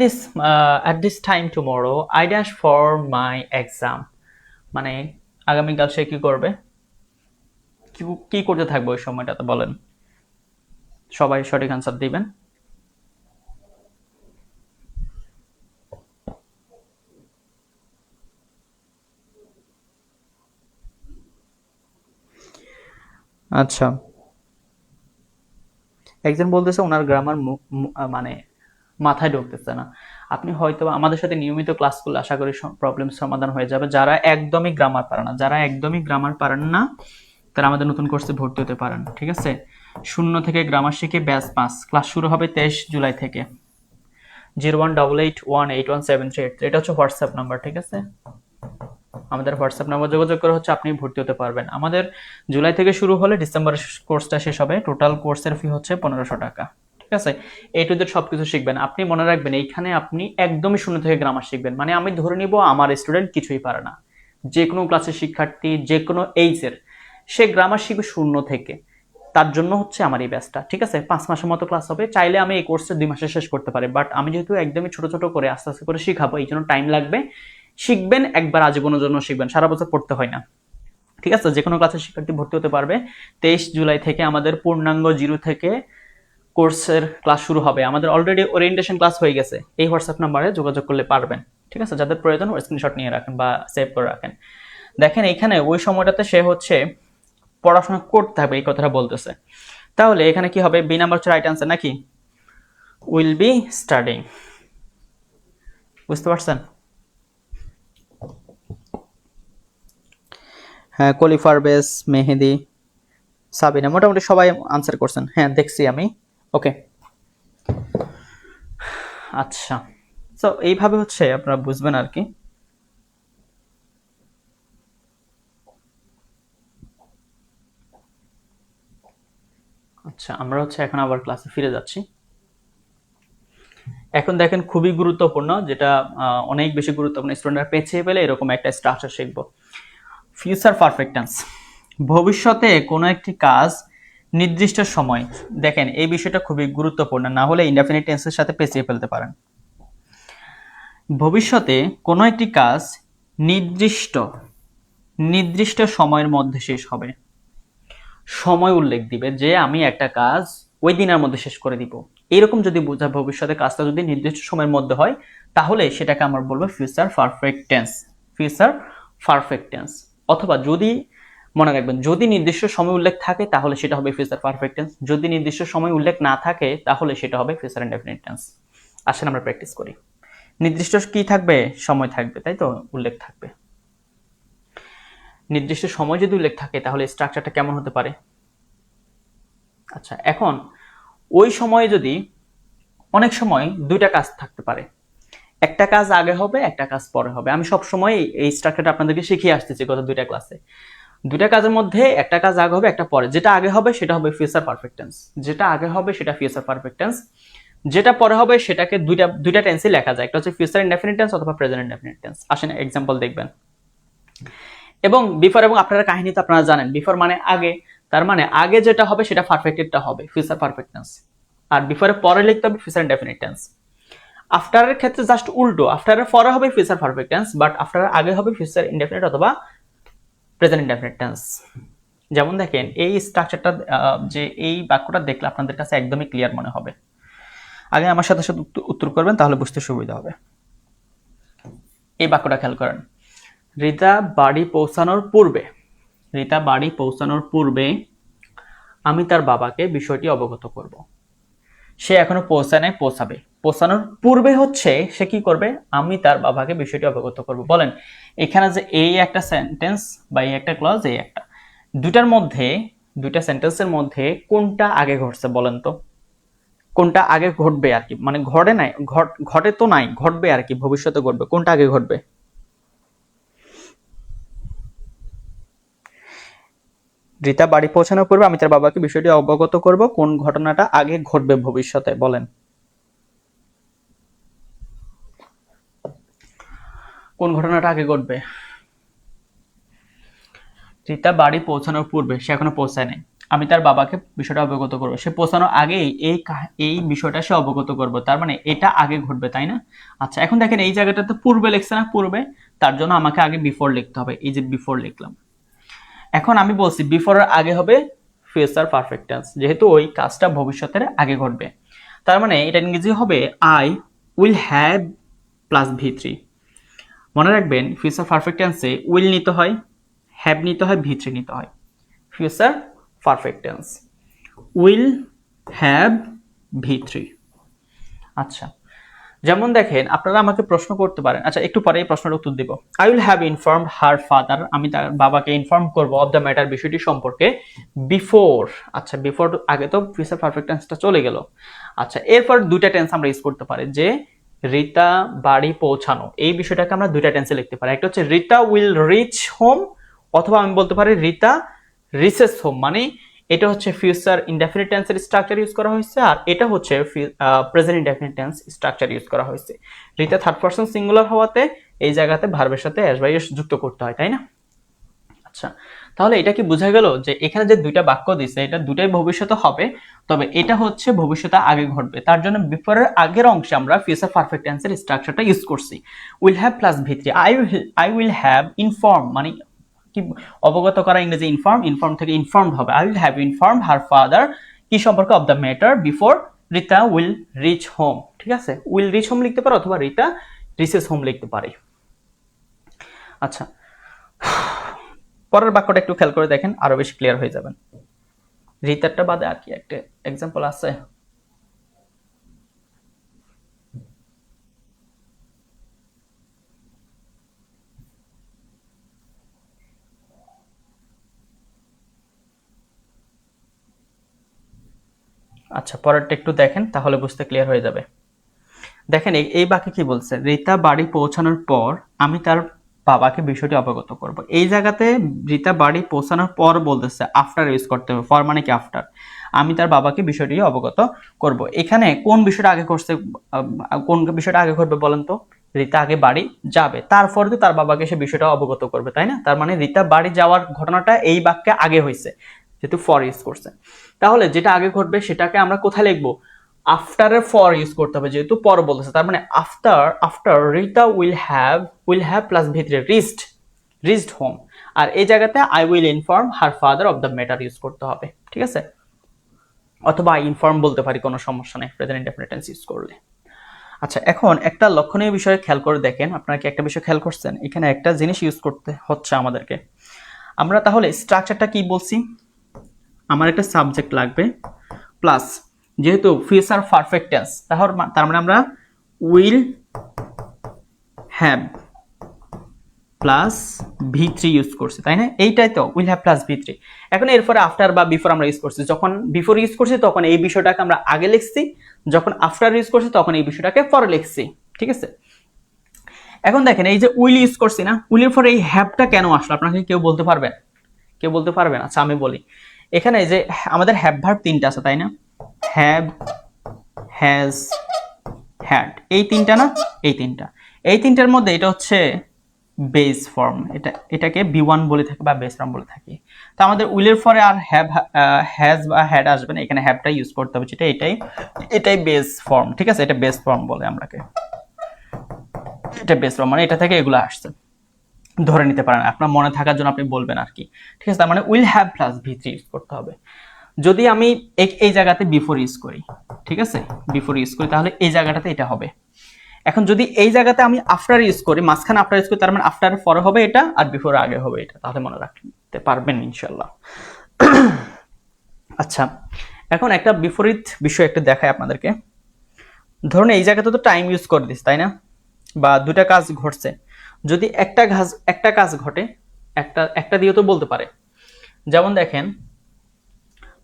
this time tomorrow I dash for my exam, মানে আগামীকাল সে কি করবে, কি করতে থাকবে ওই সময়টাতে বলেন। সবাই সঠিক আনসার দিবেন। আচ্ছা, একজন বলতেছে ওনার গ্রামার মানে মাথায় ঢুকতেছে না। আপনি হয়তো আমাদের সাথে নিয়মিত ক্লাস করলে আশা করি প্রবলেম সমাধান হয়ে যাবে। যারা একদমই গ্রামার পারেন না তারা আমাদের নতুন কোর্সে ভর্তি হতে পারেন, ঠিক আছে? 0 থেকে গ্রামার শিখে ব্যাচ 5 ক্লাস শুরু হবে 23 জুলাই থেকে। 0188181738, এটা হচ্ছে হোয়াটসঅ্যাপ নাম্বার, ঠিক আছে? আমাদের হোয়াটসঅ্যাপ নাম্বার যোগাযোগ করে হচ্ছে আপনি ভর্তি হতে পারবেন। আমাদের জুলাই থেকে শুরু হলে ডিসেম্বরে কোর্সটা শেষ হবে। টোটাল কোর্সের ফি হচ্ছে 1500 টাকা, ঠিক আছে? এ টু জেড সবকিছু শিখবেন। আপনি মনে রাখবেন এইখানে আপনি একদমই 0 থেকে গ্রামার শিখবেন। মানে আমি ধরে নিব আমার স্টুডেন্ট কিছুই পারে না, যে কোনো ক্লাসের শিক্ষার্থী, যে কোনো এইজের, সে গ্রামার শিখবে 0 থেকে। তার জন্য হচ্ছে আমার এই ব্যাচটা, ঠিক আছে? 5 মাসের মতো ক্লাস হবে। চাইলে আমি এই কোর্সে 2 মাসে শেষ করতে পারি, বাট আমি যেহেতু একদমই ছোট ছোট করে আস্তে আস্তে করে শিখাবো, এই জন্য টাইম লাগবে। শিখবেন একবার, আজীবনের জন্য শিখবেন, সারা বছর পড়তে হয় না, ঠিক আছে? যে কোনো ক্লাসের শিক্ষার্থী ভর্তি হতে পারবে। 23 জুলাই থেকে আমাদের পূর্ণাঙ্গ 0 থেকে কোর্সের ক্লাস শুরু হবে। আমাদের অলরেডি ওরিয়েন্টেশন ক্লাস হয়ে গেছে। এই হোয়াটসঅ্যাপ নাম্বারে যোগাযোগ করলে পারবেন, ঠিক আছে? যাদের প্রয়োজন স্ক্রিনশট নিয়ে রাখেন বা সেভ করে রাখেন। দেখেন এখানে ওই সময়টাতে সে হচ্ছে পড়াশোনা করতে হবে, এই কথাটা বলতেছে। তাহলে এখানে কি হবে? বি নাম্বার হচ্ছে রাইট আনসার নাকি? Will be studying. বুঝতে পারছেন? হ্যাঁ, কলিফার বেস, মেহেদি, সাবিনা, মোটামুটি সবাই আনসার করছেন। হ্যাঁ দেখছি আমি। ওকে, আচ্ছা, তো এইভাবে হচ্ছে আপনারা বুঝবেন আর কি। আচ্ছা, আমরা হচ্ছে এখন আবার ক্লাসে ফিরে যাচ্ছি। এখন দেখেন খুবই গুরুত্বপূর্ণ, যেটা অনেক বেশি গুরুত্বপূর্ণ, স্টুডেন্টরা পেছিয়ে পেলে এরকম একটা স্ট্রাকচার শিখবো। ফিউচার পারফেক্ট টেন্স, ভবিষ্যতে কোনো একটি কাজ নির্দিষ্ট সময়, দেখেন এই বিষয়টা খুবই গুরুত্বপূর্ণ, না হলে ইনডেফিনিট টেন্সের সাথে পেছিয়ে ফেলতে পারেন। ভবিষ্যতে কোনো একটি কাজ নির্দিষ্ট নির্দিষ্ট সময়ের মধ্যে শেষ হবে। সময় উল্লেখ দিবে যে আমি একটা কাজ ওই দিনের মধ্যে শেষ করে দিব, এরকম যদি বোঝায় ভবিষ্যতে কাজটা যদি নির্দিষ্ট সময়ের মধ্যে হয়, তাহলে সেটাকে আমরা বলবো future perfect tense. Future perfect tense. অথবা যদি মনে রাখবেন, যদি নির্দিষ্ট সময় উল্লেখ থাকে তাহলে সেটা হবে ফিউচার পারফেক্ট টেন্স, যদি নির্দিষ্ট সময় উল্লেখ না থাকে তাহলে সেটা হবে ফিউচার ইনডেফিনিট টেন্স। আসেন আমরা প্র্যাকটিস করি। নির্দিষ্ট কি থাকবে? সময় থাকবে, তাই তো? উল্লেখ থাকবে। নির্দিষ্ট সময় যদি উল্লেখ থাকে তাহলে স্ট্রাকচারটা কেমন হতে পারে? আচ্ছা, এখন ওই সময়ে যদি অনেক সময় দুইটা কাজ থাকতে পারে, একটা কাজ আগে হবে, একটা কাজ পরে হবে। আমি সব সময় এই স্ট্রাকচারটা আপনাদেরকে শিখিয়ে আসতেছি গত 2টা ক্লাসে। 2টা কাজের মধ্যে একটা কাজ আগে হবে, একটা পরে। যেটা আগে হবে সেটা হবে ফিউচার পারফেক্ট টেন্স, যেটা আগে হবে সেটা ফিউচার পারফেক্ট টেন্স, যেটা পরে হবে সেটাকে দুইটা টেন্সে লেখা যায়, একটা হচ্ছে ফিউচার ইনডেফিনিট টেন্স অথবা প্রেজেন্ট ইনডেফিনিট টেন্স। আসেন এক্সাম্পল দেখবেন। এবং বিফোর এবং আপনারা কাহিনী তো আপনারা জানেন, বিফোর মানে আগে, তার মানে আগে যেটা হবে সেটা পারফেক্টেডটা হবে ফিউচার পারফেক্ট টেন্স, আর বিফোরে পরে লিখতে হবে ফিউচার ইনডেফিনিট টেন্স। আফটারের ক্ষেত্রে জাস্ট উল্টো, আফটারের পরে হবে ফিউচার পারফেক্ট টেন্স, বাট আফটারের আগে হবে ফিউচার ইনডেফিনিট অথবা প্রেজেন্ট ইনডেফিনিট টেন্স। যেমন দেখেন এই স্ট্রাকচারটা, যে এই বাক্যটা দেখলে আপনাদের কাছে একদমই ক্লিয়ার মনে হবে। আগে আমার সাথে সাথে উত্তর করবেন, তাহলে বুঝতে সুবিধা হবে। এই বাক্যটা খেয়াল করেন, রিতা বাড়ি পৌঁছানোর পূর্বে, রিতা বাড়ি পৌঁছানোর পূর্বে আমি তার বাবাকে বিষয়টি অবগত করব। সে এখনো পৌঁছায় নাই, পৌঁছাবে। পৌঁছানোর পূর্বে হচ্ছে সে কি করবে, আমি তার বাবাকে বিষয়টি অবগত করব। বলেন এখানে যে এই একটা সেন্টেন্স বা এই একটা ক্লজ, এই একটা, দুইটার মধ্যে, দুইটা সেন্টেন্সের মধ্যে কোনটা আগে ঘটছে বলেন তো? কোনটা আগে ঘটবে আর কি, মানে ঘটে নাই, ঘটে তো নাই, ঘটবে আর কি, ভবিষ্যতে ঘটবে, কোনটা আগে ঘটবে? রিতা বাড়ি পৌঁছানোর পূর্বে আমি তার বাবাকে বিষয়টি অবগত করব, কোন ঘটনাটা আগে ঘটবে ভবিষ্যতে বলেন? কোন ঘটনাটা আগে ঘটবে? রিতা বাড়ি পৌঁছানোর পূর্বে, সে এখনো পৌঁছায় নাই, আমি তার বাবাকে বিষয়টা অবগত করবো। সে পৌঁছানোর আগেই এই বিষয়টা সে অবগত করবো, তার মানে এটা আগে ঘটবে, তাই না? আচ্ছা এখন দেখেন এই জায়গাটাতে পূর্বে লিখছে না, পূর্বে, তার জন্য আমাকে আগে বিফোর লিখতে হবে, এই যে বিফোর লিখলাম। এখন আমি বলছি বিফোর এর আগে হবে ফিউচার পারফেক্ট টেন্স, যেহেতু ওই কাজটা ভবিষ্যতের আগে ঘটবে, তার মানে এটা ইংরেজি হবে আই উইল হ্যাভ প্লাস ভি3। মনে রাখবেন ফিউচার পারফেক্ট টেন্সে উইল নিতে হয়, হ্যাভ নিতে হয়, ভি3 নিতে হয়। Future perfect tense will have ভি3। আচ্ছা যেমন দেখেন আপনারা আমাকে প্রশ্ন করতে পারেন, আচ্ছা একটু পরে এই প্রশ্নের উত্তর দিব। I will have informed her father, আমি তার বাবাকে ইনফর্ম করব অফ দ্য ম্যাটার, বিষয়টি সম্পর্কে, বিফোর। আচ্ছা বিফোর আগে তো ফিউচার পারফেক্ট টেন্সটা চলে গেল। আচ্ছা এরপর দুইটা টেন্স আমরা ইউজ করতে পারি, যে রিতা বাড়ি পৌঁছানো, এই বিষয়টাকে আমরা দুইটা টেন্সে লিখতে পারি। একটা হচ্ছে রিতা উইল রিচ হোম, অথবা আমি বলতে পারি রিতা রিচেস হোম, মানে এটা হচ্ছে ফিউচার ইনডেফিনিট টেন্সের স্ট্রাকচার ইউজ করা হয়েছে, আর এটা হচ্ছে present indefinite tense structure use করা হয়েছে। রিতা থার্ড পারসন সিঙ্গুলার হওয়াতে এই জায়গাতে ভার্বের সাথে এস বাই এস যুক্ত করতে হয়, তাই না? আচ্ছা তাহলে এটা কি বোঝা গেল যে এখানে যে দুইটা বাক্য দিছে এটা দুটাই ভবিষ্যতে হবে, তবে এটা হচ্ছে ভবিষ্যতে আগে ঘটবে, তার জন্য বিফোরের আগের অংশে আমরা ফিউচার পারফেক্ট টেন্সের স্ট্রাকচারটা ইউজ করছি। উইল হ্যাভ প্লাস ভি3, আই উইল হ্যাভ ইনফর্ম, মানে কি অবগত করা, ইংরেজি ইনফর্ম, ইনফর্ম থেকে ইনফর্মড হবে। I will have informed her father কি সম্পর্কে, of the matter, before Rita will reach home. ঠিক আছে, উইল রিচ হোম লিখতে পারো অথবা রিতা রিচেস হোম লিখতে পারি। আচ্ছা পরের বাক্যটা একটু খেয়াল করে দেখেন, আরো বেশি ক্লিয়ার হয়ে যাবেন। রিতারটা বাদে আর কি একটা এক্সাম্পল আছে? আচ্ছা পরেরটা একটু দেখেন, তাহলে বুঝতে ক্লিয়ার হয়ে যাবে। দেখেন এই বাক্যে কি বলছে, রিতা বাড়ি পৌঁছানোর পর আমি তার বাবাকে বিষয়টি অবগত করব। এই জায়গাতে রিতা বাড়ি পৌঁছানোর পর বলতেছে, আফটার ইউজ করতে হবে, ফর মানে কি আফটার। আমি তার বাবাকে বিষয়টি অবগত করব, এখানে কোন বিষয়টা আগে করছে, কোন বিষয়টা আগে ঘটবে বলেন তো? রিতা আগে বাড়ি যাবে, তারপরে তো তার বাবাকে সে বিষয়টা অবগত করবে, তাই না? তার মানে রিতা বাড়ি যাওয়ার ঘটনাটা এই বাক্যে আগে হয়েছে, যেহেতু ফর ইউজ করছে। তাহলে যেটা আগে ঘটবে সেটাকে আমরা কোথায় লিখবো? আফটারের ফর ইউজ করতে হবে, যেহেতু পর বলতেছে, তার মানে after Rita will have plus ভিতরে রিচড হোম, আর এই জায়গাতে I will inform her father of the matter use করতে হবে। ঠিক আছে, অথবা আই ইনফর্ম বলতে পারি, কোনো সমস্যা নেই প্রেজেন্ট ইনডেফিনিট টেন্স ইউজ করলে। আচ্ছা এখন একটা লক্ষণীয় বিষয় খেয়াল করে দেখেন, আপনারা কি একটা বিষয় খেয়াল করছেন? এখানে একটা জিনিস ইউজ করতে হচ্ছে আমাদেরকে। আমরা তাহলে স্ট্রাকচারটা কি বলছি, আমার একটা সাবজেক্ট লাগবে প্লাস, যেহেতু ফিউচার পারফেক্ট টেন্স, তার মানে আমরা উইল হ্যাভ প্লাস ভি3 ইউজ করছি, তাই না? এইটাই তো উইল হ্যাভ প্লাস ভি3। এখন এরপরে আফটার বা বিফোর আমরা ইউজ করছি, যখন বিফোর ইউজ করছি তখন এই বিষয়টাকে আমরা আগে লিখছি, যখন আফটার ইউজ করছি তখন এই বিষয়টাকে পরে লিখছি। ঠিক আছে, এখন দেখেন এই যে উইল ইউজ করছি না, উইলের পরে এই হ্যাভটা কেন আসলো আপনাকে কেউ বলতে পারবেন? কেউ বলতে পারবেন? আচ্ছা আমি বলি, এখানে যে আমাদের হ্যাভ ভার্ব তিনটা আছে, তাই না? হ্যাভ, হ্যাজ, হ্যাড, এই তিনটা না, এই তিনটার মধ্যে এটা হচ্ছে বেস ফর্ম, এটাকে বি1 বলে থাকি বা বেস ফর্ম বলে থাকি। তো আমাদের উইলের পরে আর হ্যাজ বা হ্যাড আসবে না, এখানে হ্যাভটা ইউজ করতে হবে, যেটা এটাই বেস ফর্ম, ঠিক আছে, এটা বেস ফর্ম বলে আমরাকে, এটা বেস ফর্ম মানে এটা থেকে এগুলো আসছে, ধরে নিতে পারেন, আপনার মনে থাকার জন্য আপনি বলবেন আর কি, ঠিক আছে। তার মানে উইল হ্যাভ প্লাস ভি3 ইউজ করতে হবে। যদি আমি এই জায়গাতে বিফোর ইউজ করি, ঠিক আছে, বিফোর ইউজ করি, তাহলে এই জায়গাটাতে এটা হবে। এখন যদি এই জায়গাতে আমি আফটার ইউজ করি, মাঝখানে আফটার ইউজ করি, তার মানে আফটার পরে হবে এটা আর বিফোর আগে হবে এটা, তাহলে মনে রাখতে পারবেন ইনশাল্লাহ। আচ্ছা, এখন একটা বিপরীত বিষয় একটু দেখায় আপনাদেরকে। ধরুন এই জায়গাতে তো টাইম ইউজ করে দিস, তাই না, বা দুটা কাজ ঘটছে, যদি একটা কাজ ঘটে, একটা দিয়ে তো বলতে পারে। যেমন দেখেন,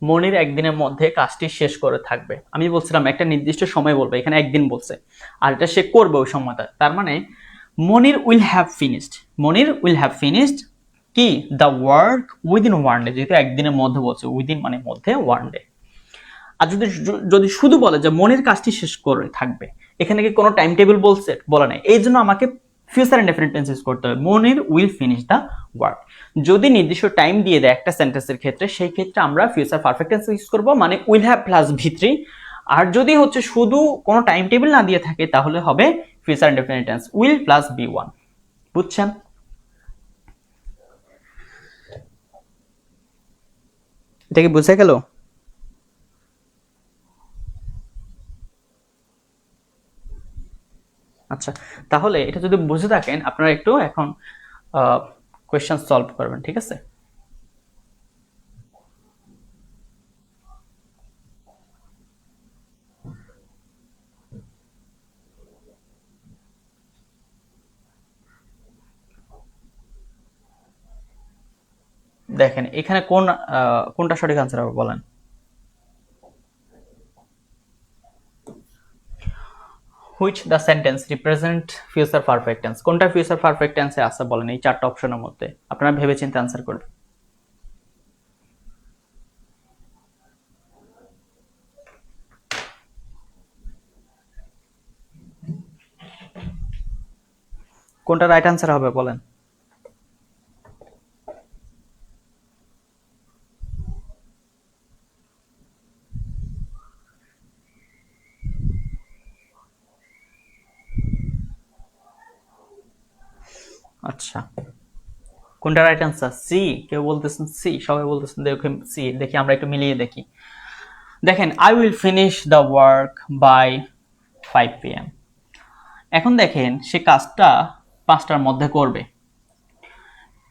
মনির একদিনের মধ্যে কাজটি শেষ করে থাকবে, আমি বলছিলাম একটা নির্দিষ্ট সময় বলবে, এখানে একদিন বলছে, আর এটা সে করবে ওই সময়টা, তার মানে Monir will have finished, Monir will have finished কি the work within one day, যেহেতু একদিনের মধ্যে বলছে, উইদিন মানে মধ্যে, ওয়ান ডে। আর যদি শুধু বলে যে মনির কাজটি শেষ করে থাকবে, এখানে কি কোনো টাইম টেবিল বলছে, বলা নাই, এই জন্য আমাকে ফিউচার ইনডেফিনিট টেন্স ইউজ করতে হবে, মনির উইল ফিনিশ দ্য ওয়ার্ক। যদি নির্দিষ্ট টাইম দিয়ে দেয় একটা সেন্টেন্সের ক্ষেত্রে, সেই ক্ষেত্রে আমরা ফিউচার পারফেক্ট টেন্স ইউজ করব, মানে উইল হ্যাভ প্লাস ভি3। আর যদি হচ্ছে শুধু কোনো টাইম টেবিল না দিয়ে থাকে, তাহলে হবে future indefinite tense will plus B one. বুঝছেন? এটা কি বুঝে গেল? আচ্ছা, তাহলে এটা যদি বুঝে থাকেন, আপনারা একটু এখন কোয়েশ্চেন সলভ করবেন, ঠিক আছে। দেখেন এখানে কোনটা সঠিক আনসার হবে বলেন। Which the sentence represent future perfect tense, কোনটা ফিউচার পারফেক্ট টেন্সে আছে বলেন, এই চারটা অপশনের মধ্যে আপনারা ভেবেচিন্তে আনসার করবেন। কোনটা রাইট আনসার হবে বলেন। আচ্ছা, কোনটা রাইট আনসার? সি। কেউ বলতেছেন সি, সবাই বলতেছেন দেখি সি, দেখি আমরা একটু মিলিয়ে দেখি। দেখেন, I will finish the work by 5 PM। এখন দেখেন সে কাজটা 5টার মধ্যে করবে,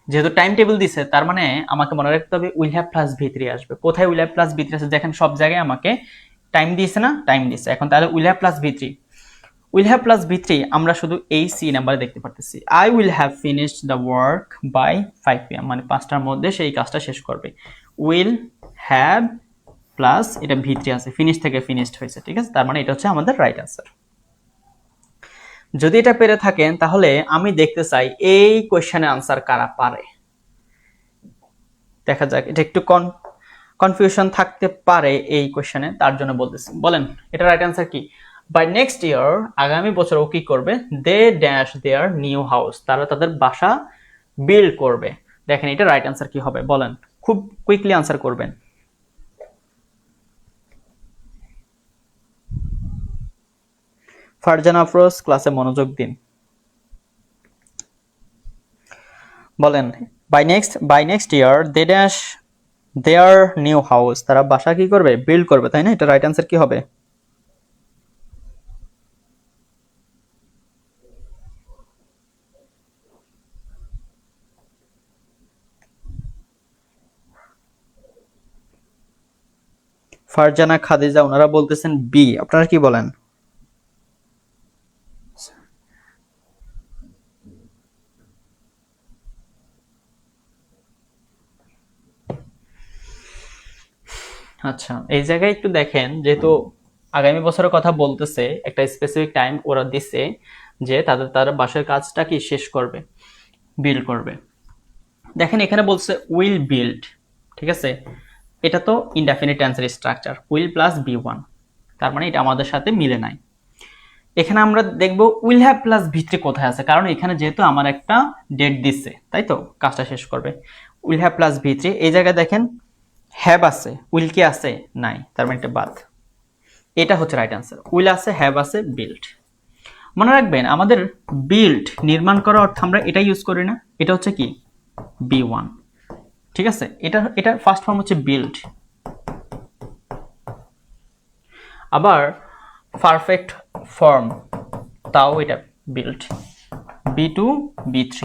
যেহেতু টাইম টেবিল দিছে, তার মানে আমাকে মনে রাখতে হবে উইল হ্যাভ প্লাস ভি3 আসবে। কোথায় উইল হ্যাভ প্লাস ভি3 আছে? দেখেন সব জায়গায় আমাকে টাইম দিয়েছে না, টাইম দিয়েছে। এখন তাহলে উইল হ্যাভ প্লাস ভি3, উইল হ্যাভ প্লাস ভি3 আমরা শুধু এই সি নাম্বারে দেখতে পারতেছি। I will have finished the work by 5 PM, মানে 5টার মধ্যে সেই কাজটা শেষ করবে। উইল হ্যাভ প্লাস এটা ভি3 আছে, ফিনিশ থেকে ফিনিশড হয়েছে, ঠিক আছে, তার মানে এটা হচ্ছে আমাদের রাইট আনসার। যদি এটা পেরে থাকেন, তাহলে আমি দেখতে চাই এই কোয়েশ্চেনের আনসার কারা পারে। দেখা যাক, এটা একটু কনফিউশন থাকতে পারে এই কোয়েশ্চেনে, তার জন্য বলতেছি। বলেন এটা রাইট আনসার কি? বাই নেক্সট ইয়ার, আগামী বছর ও কি করবে? They dash their new house, তারা তাদের বাসা বিল্ড করবে। দেখেন এটা রাইট আনসার কি হবে বলেন, খুব কুইকলি আনসার করবেন। ফারজানা আফরোজ, ক্লাসে মনোযোগ দিন। বলেন by next year they dash their new house, তারা বাসা কি করবে? বিল্ড করবে, তাই না? এটা রাইট আনসার কি হবে? ফারজানা, খাদিজা, ওনারা বলতেছেন বি, আপনারা কি বলেন? আচ্ছা, এই জায়গায় একটু দেখেন, যেহেতু আগামী বছরের কথা বলতেছে, একটা স্পেসিফিক টাইম ওরা দিছে যে তার বাসার কাজটা কি শেষ করবে, বিল্ড করবে। দেখেন এখানে বলছে উইল বিল্ড, ঠিক আছে, এটা তো ইনডেফিনিট টেন্সের স্ট্রাকচার, উইল প্লাস বি1, তার মানে এটা আমাদের সাথে মিলে নাই। এখানে আমরা দেখব উইল হ্যাভ প্লাস ভি3 কোথায় আছে, কারণ এখানে যেহেতু আমার একটা ডেট দিচ্ছে, তাই তো কাজটা শেষ করবে। উইল হ্যাভ প্লাস ভি3 এই জায়গায় দেখেন হ্যাভ আছে, উইল কি আছে নাই, তার মানে এটা বাদ। এটা হচ্ছে রাইট অ্যান্সার। উইল আছে, হ্যাভ আছে, বিল্ড। মনে রাখবেন আমাদের বিল্ড নির্মাণ করা অর্থ আমরা এটা ইউজ করি না, এটা হচ্ছে কি বি1, ঠিক আছে। এটা ফার্স্ট ফর্ম হচ্ছে বিল্ড। আবার পারফেক্ট ফর্ম তাও এটা বিল্ড, বি2 বি3,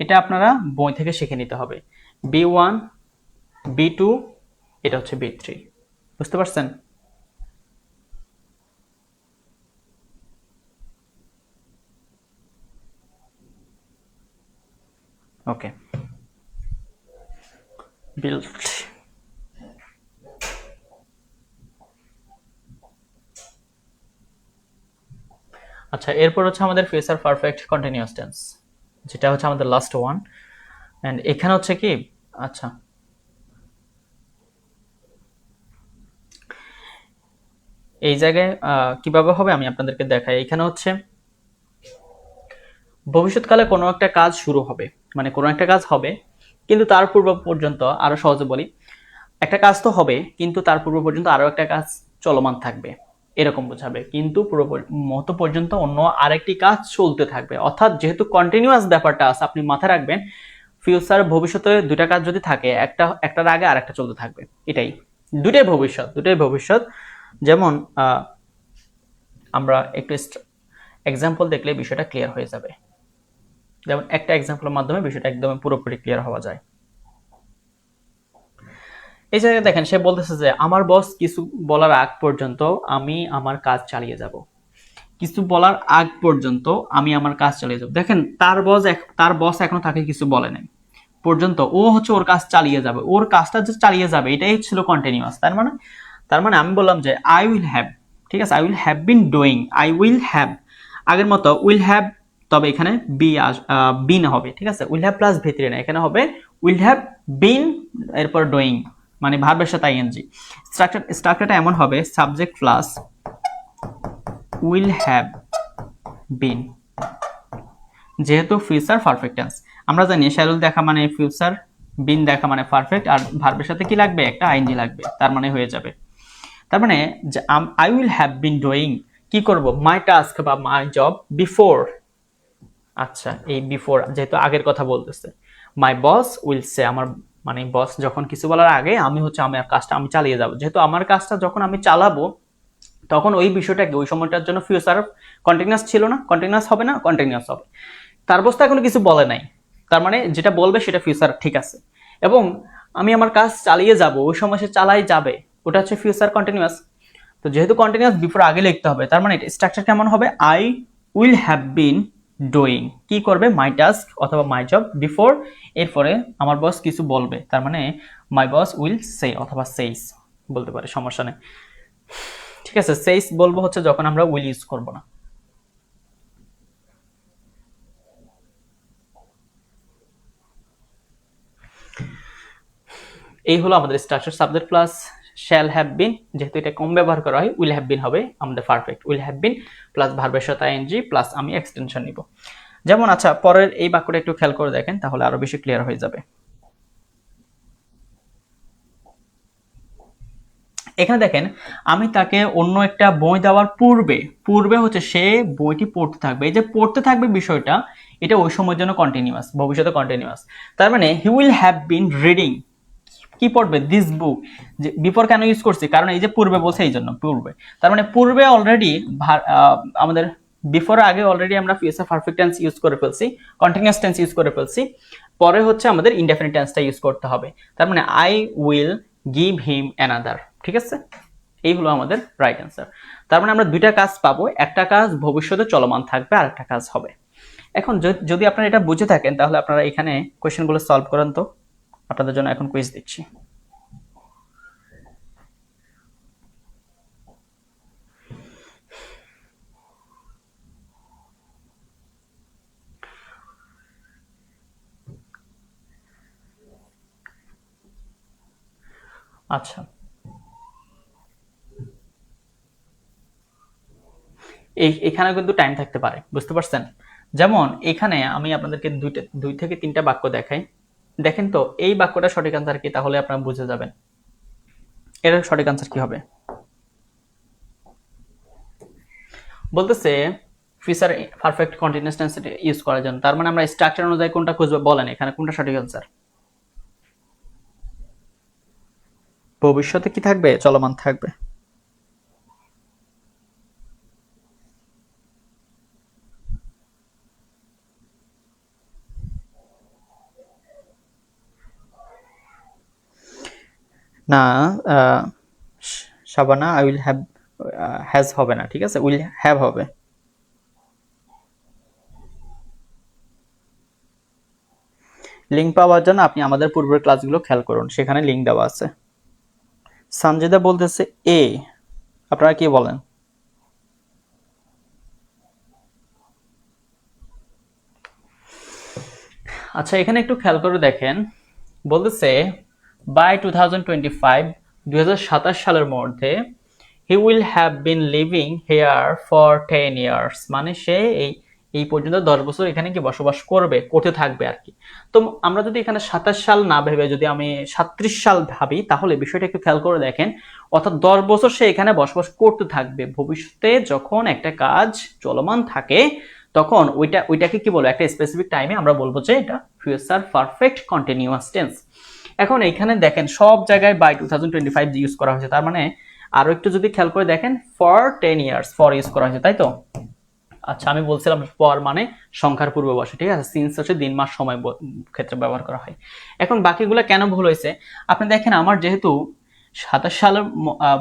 এটা আপনারা বই থেকে শিখে নিতে হবে। বি1 বি2 এটা হচ্ছে বি3, বুঝতে পারছেন? ওকে, বিল্ড। আচ্ছা, এরপর হচ্ছে আমাদের ফিউচার পারফেক্ট কন্টিনিউয়াস টেন্স, যেটা হচ্ছে আমাদের লাস্ট ওয়ান। এন্ড এখানে হচ্ছে কি, আচ্ছা এই জায়গায় কিভাবে হবে আমি আপনাদেরকে দেখাই। এখানে হচ্ছে ভবিষ্যৎকালে কোনো একটা কাজ শুরু হবে, মানে কোনো একটা কাজ হবে কিন্তু তার পূর্ব পর্যন্ত, আরো সহজে বলি, একটা কাজ তো হবে কিন্তু তার পূর্ব পর্যন্ত আরো একটা কাজ চলমান থাকবে, এরকম বোঝাবে। কিন্তু পুরো মত পর্যন্ত অন্য আরেকটি কাজ চলতে থাকবে, অর্থাৎ যেহেতু কন্টিনিউয়াস ব্যাপারটা আছে, আপনি মাথায় রাখবেন ফিউচার ভবিষ্যতে দুইটা কাজ যদি থাকে, একটার আগে আরেকটা চলতে থাকবে, এটাই দুটাই ভবিষ্যৎ। যেমন আমরা একটু এক্সাম্পল দেখলে বিষয়টা ক্লিয়ার হয়ে যাবে। যেমন একটা এক্সাম্পলের মাধ্যমে বিষয়টা একদম পুরোপুরি ক্লিয়ার হওয়া যায়। এই জায়গায় দেখেন সে বলতেছে যে আমার বস কিছু বলার আগ পর্যন্ত আমি আমার কাজ চালিয়ে যাব। কিছু বলার আগ পর্যন্ত আমি আমার কাজ চালিয়ে যাব। দেখেন তার বস এখনো তাকে কিছু বলে নাই পর্যন্ত, ও হচ্ছে ওর কাজ চালিয়ে যাবে, ওর কাজটা যে চালিয়ে যাবে এটাই ছিল কন্টিনিউয়াস। তার মানে আমি বললাম যে আই উইল হ্যাভ, ঠিক আছে, I will have been doing, I will have আগের মতো উইল হ্যাভ, তবে এখানে বিন হবে, ঠিক আছে। উইল হ্যাভ প্লাস ভি3 না, এখানে হবে উইল হ্যাভ বিন এরপর ডুইং, মানে ভার্বের সাথে আইএনজি। স্ট্রাকচারটা এমন হবে subject plus will have been, যেহেতু ফিউচার পারফেক্ট টেন্স আমরা জানি শ্যাল দেখা মানে ফিউচার, বিন দেখা মানে পারফেক্ট, আর ভার্বের সাথে কি লাগবে, একটা আইএনজি লাগবে, তার মানে হয়ে যাবে। তার মানে I will have been doing কি করব, মাই টাস্ক বা মাই জব বিফোর। আচ্ছা, এই বিফোর যেহেতু আগের কথা বলতেছে, মাই বস উইল সে, আমার মানে বস যখন কিছু বলার আগে আমি হচ্ছে আমার কাজটা আমি চালিয়ে যাব, যেহেতু আমার কাজটা যখন আমি চালাবো তখন ওই বিষয়টাকে ওই সময়টার জন্য ফিউচার কন্টিনিউয়াস ছিল না, কন্টিনিউয়াস হবে না, কন্টিনিউয়াস হবে। তার বস তো এখনো কিছু বলে নাই, তার মানে যেটা বলবে সেটা ফিউচার, ঠিক আছে। এবং আমি আমার কাজ চালিয়ে যাব, ওই সময় সে চালাই যাবে, ওটা হচ্ছে ফিউচার কন্টিনিউয়াস। তো যেহেতু কন্টিনিউয়াস বিফোর আগে লিখতে হবে, তার মানে স্ট্রাকচার কেমন হবে, I will have been doing কি করবে, মাই টাস্ক অথবা মাই জব বিফোর, এরপরে আমার বস কিছু বলবে, তার মানে মাই বস উইল সে অথবা সেইস বলতে পারে, সমস্যা নেই, ঠিক আছে। সেইস বলবো হচ্ছে যখন আমরা উইল ইউজ করব না। এই হলো আমাদের structure, subject plus shall have been, যেহেতু এটা কম ব্যবহার করা হয়, উইল হ্যাভ বিন হবে আমাদের perfect, will have been plus ভার্বের সাথে আইএনজি প্লাস আমি এক্সটেনশন নিব। যেমন আচ্ছা পরের এই বাক্যটা একটু খেয়াল করে দেখেন, তাহলে আরো বেশি ক্লিয়ার হয়ে যাবে। এখানে দেখেন আমি তাকে অন্য একটা বই দেওয়ার পূর্বে হচ্ছে সে বইটি পড়তে থাকবে, এই যে পড়তে থাকবে বিষয়টা, এটা ওই সময়ের জন্য কন্টিনিউয়াস, ভবিষ্যতে কন্টিনিউয়াস। তার মানে he will have been reading কি পড়বে, দিস বুক। যে বিফোর কেন ইউজ করছি, কারণ এই যে পূর্বে বলছে এই জন্য পূর্বে, তার মানে পূর্বে অলরেডি আমাদের বিফোর আগে অলরেডি আমরা ফিউচার পারফেক্ট টেন্স ইউজ করে ফেলছি, কন্টিনিউয়াস টেন্স ইউজ করে ফেলছি, পরে হচ্ছে আমাদের ইনডেফিনিট টেন্সটা ইউজ করতে হবে। তার মানে I will give him another, ঠিক আছে। এই হলো আমাদের রাইট অ্যান্সার। তার মানে আমরা দুইটা কাজ পাবো, একটা কাজ ভবিষ্যতে চলমান থাকবে আর একটা কাজ হবে। এখন যদি আপনারা এটা বুঝে থাকেন তাহলে আপনারা এখানে কোয়েশ্চেনগুলো সলভ করেন তো, আপনাদের জন্য এখন কুইজ দিচ্ছি। আচ্ছা এখানে কিন্তু টাইম থাকতে পারে, বুঝতে পারছেন? যেমন এখানে আমি আপনাদেরকে দুই থেকে তিনটা বাক্য দেখাই। দেখেন তো এই বাক্যটা সঠিক আনসার কি, তাহলে আপনারা বুঝে যাবেন এর সঠিক আনসার কি হবে। বলতেছে future perfect continuous tense use করার জন্য, তার মানে আমরা স্ট্রাকচার অনুযায়ী কোনটা খুঁজবো বলেন, এখানে কোনটা সঠিক আনসার? ভবিষ্যতে কি থাকবে? চলমান থাকবে। না, Shabana I will have has হবে না, ঠিক আছে, উইল হ্যাভ হবে। লিঙ্ক পাওয়ার জন্য আপনি আমাদের পূর্বের ক্লাসগুলো খেয়াল করুন, সেখানে লিঙ্ক দেওয়া আছে। সানজিদা বলতেছে এ, আপনারা কি বলেন? আচ্ছা এখানে একটু খেয়াল করে দেখেন, বলতেছে বাই 2025 সালের মধ্যে he will have been living here for 10 years, মানে সে এই পর্যন্ত 10 বছর এখানে কি বসবাস করতে থাকবে আর কি। তো আমরা যদি এখানে 27 সাল না ভেবে যদি আমি 37 সাল ভাবি, তাহলে বিষয়টা একটু খেয়াল করে দেখেন, অর্থাৎ 10 বছর সে এখানে বসবাস করতে থাকবে। ভবিষ্যতে যখন একটা কাজ চলমান থাকে তখন ওইটাকে কি বলবো, একটা স্পেসিফিক টাইমে আমরা বলবো যে এটা ফিউচার পারফেক্ট কন্টিনিউয়াস টেন্স। এখন এইখানে দেখেন সব জায়গায় বাই 2025 ইউজ করা হয়েছে, তার মানে আরো একটু যদি খেয়াল করে দেখেন ফর 10 ইয়ার্স ফর ইউজ করা হয়েছে, তাই তো? আচ্ছা আমি বলছিলাম ফর মানে সংখ্যার পূর্বে বসে, ঠিক আছে, সিন্স হচ্ছে দিন মাস সময় ক্ষেত্রে ব্যবহার করা হয়। এখন বাকিগুলো কেন ভুল হয়েছে আপনি দেখেন, আমার যেহেতু 27 সালের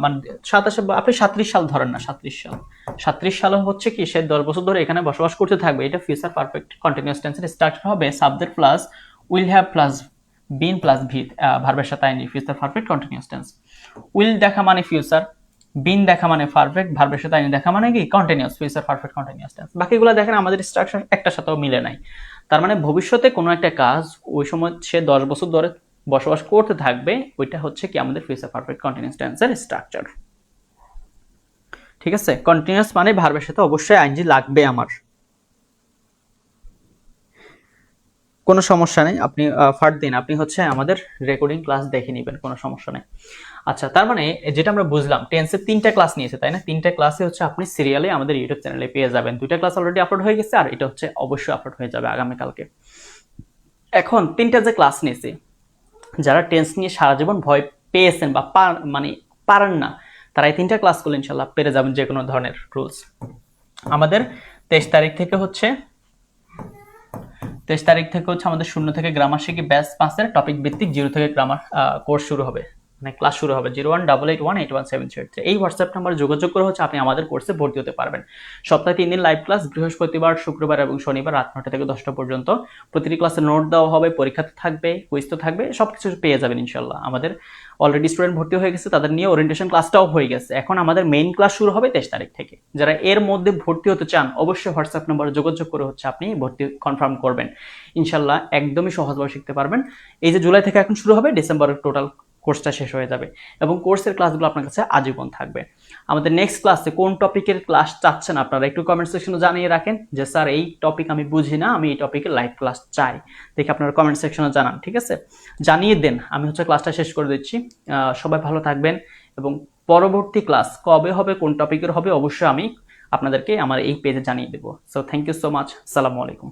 মানে 27 আপনি 37 সাল ধরেন না, 37 সাল হচ্ছে কি সে 10 বছর ধরে এখানে বসবাস করতে থাকবে, এটা ফিউচার পারফেক্ট কন্টিনিউয়াস টেন্সের স্ট্রাকচার হবে subject plus will have plus been plus V, ভার্বের সাথে আইনি, future perfect continuous tense. Will দেখা মানে ফিউচার, বিন দেখা মানে পারফেক্ট, ভার্বের সাথে আইনি দেখা মানে কি continuous, future perfect continuous tense. বাকিগুলো দেখেন আমাদের স্ট্রাকচার একটার সাথেও মিলে নাই, তার মানে ভবিষ্যতে কোনো একটা কাজ ওই সময় সে 10 বছর ধরে বসবাস করতে থাকবে, ওইটা হচ্ছে কি আমাদের ফিউচার পারফেক্ট কন্টিনিউয়াস টেন্সের স্ট্রাকচার। ঠিক আছে, কন্টিনিউয়াস মানে ভার্বের সাথে অবশ্যই আইনজি লাগবে আমার, কোনো সমস্যা নেই। আপনি ফার্ট দিন, আপনি হচ্ছে আমাদের রেকর্ডিং ক্লাস দেখে নেবেন, কোনো সমস্যা নেই। আচ্ছা তার মানে যেটা আমরা বুঝলাম, টেন্সের 3টা ক্লাস নিয়েছে তাই না, 3টা ক্লাসে হচ্ছে আপনি সিরিয়ালে আমাদের ইউটিউব চ্যানেলে পেয়ে যাবেন। 2টা ক্লাস অলরেডি আপলোড হয়ে গেছে, আর এটা হচ্ছে অবশ্যই আপলোড হয়ে যাবে আগামীকালকে। এখন 3টা যে ক্লাস নিয়েছি, যারা টেন্স নিয়ে সারা জীবন ভয় পেয়েছেন বা মানে পারেন না, তারা এই 3টা ক্লাস করলে ইনশাল্লাহ পেরে যাবেন যে কোনো ধরনের রুলস। আমাদের 23 তারিখ থেকে হচ্ছে আমাদের 0 থেকে গ্রামার শিখি ব্যাচ 5-এর টপিক ভিত্তিক 0 থেকে গ্রামার কোর্স শুরু হবে, মানে ক্লাস শুরু হবে। 0188181773 এই হোয়াটসঅ্যাপ নাম্বারে যোগাযোগ করে হচ্ছে আপনি আমাদের কোর্সে ভর্তি হতে পারবেন। সপ্তাহে 3 দিন লাইভ ক্লাস, বৃহস্পতিবার, শুক্রবার এবং শনিবার রাত 9টা থেকে 10টা পর্যন্ত। প্রতিটি ক্লাসে নোট দেওয়া হবে, পরীক্ষাতে থাকবে, কুইজ তো থাকবে, সবকিছু পেয়ে যাবেন ইনশাল্লাহ। আমাদের অলরেডি স্টুডেন্ট ভর্তি হয়ে গেছে, তাদের নিয়ে ওরিয়েন্টেশন ক্লাসটাও হয়ে গেছে। এখন আমাদের মেইন ক্লাস শুরু হবে 23 তারিখ থেকে। যারা এর মধ্যে ভর্তি হতে চান অবশ্যই হোয়াটসঅ্যাপ নাম্বারে যোগাযোগ করে হচ্ছে আপনি ভর্তি কনফার্ম করবেন। ইনশাল্লাহ একদমই সহজভাবে শিখতে পারবেন। এই যে জুলাই থেকে এখন শুরু হবে, ডিসেম্বরের টোটাল কোর্সটা শেষ হয়ে যাবে এবং কোর্সের ক্লাসগুলো আপনার কাছে আজীবন থাকবে। আমাদের নেক্সট ক্লাসে কোন টপিকের ক্লাস চাচ্ছেন আপনারা একটু কমেন্ট সেকশনে জানিয়ে রাখেন যে স্যার এই টপিক আমি বুঝি না, আমি এই টপিকের লাইভ ক্লাস চাই, দেখি আপনারা কমেন্ট সেকশনে জানান, ঠিক আছে, জানিয়ে দেন, আমি হচ্ছে ক্লাসটা শেষ করে দিচ্ছি। সবাই ভালো থাকবেন এবং পরবর্তী ক্লাস কবে হবে, কোন টপিকের হবে, অবশ্যই আমি আপনাদেরকে আমার এই পেজে জানিয়ে দেবো। So thank you so much, আসসালামু আলাইকুম।